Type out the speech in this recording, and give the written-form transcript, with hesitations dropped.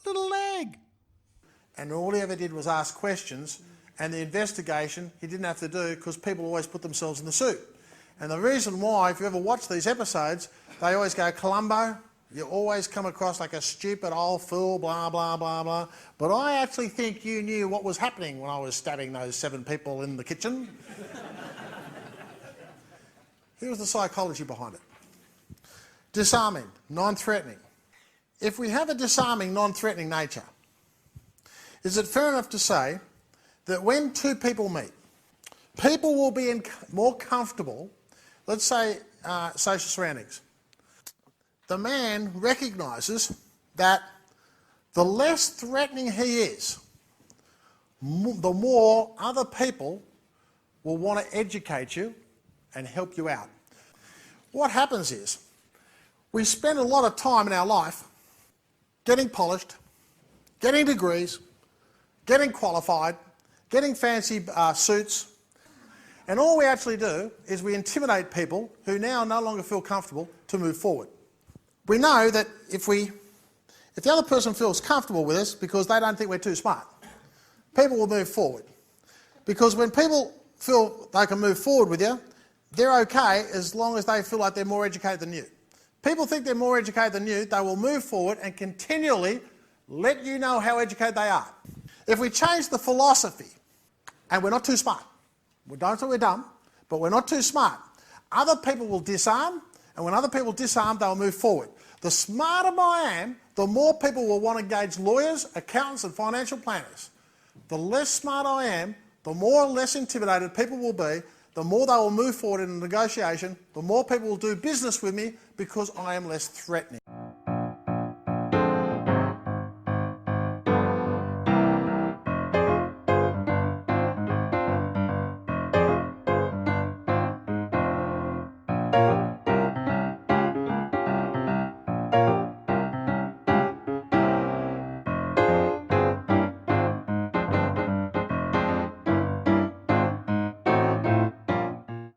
little leg. And all he ever did was ask questions, and the investigation he didn't have to do because people always put themselves in the suit. And the reason why, if you ever watch these episodes, they always go, Columbo, you always come across like a stupid old fool, blah, blah, blah, blah. But I actually think you knew what was happening when I was stabbing those 7 people in the kitchen. Here's the psychology behind it. Disarming, non-threatening. If we have a disarming, non-threatening nature, is it fair enough to say that when 2 people meet, people will be more comfortable, let's say social surroundings. The man recognises that the less threatening he is, the more other people will want to educate you and help you out. What happens is, we spend a lot of time in our life getting polished, getting degrees, getting qualified, getting fancy suits, and all we actually do is we intimidate people who now no longer feel comfortable to move forward. We know that if the other person feels comfortable with us because they don't think we're too smart, people will move forward. Because when people feel they can move forward with you, they're okay as long as they feel like they're more educated than you. People think they're more educated than you, they will move forward and continually let you know how educated they are. If we change the philosophy, and we're not too smart, we don't say we're dumb, but we're not too smart, other people will disarm, and when other people disarm, they'll move forward. The smarter I am, the more people will want to engage lawyers, accountants and financial planners. The less smart I am, the more or less intimidated people will be, the more they will move forward in a negotiation, the more people will do business with me because I am less threatening.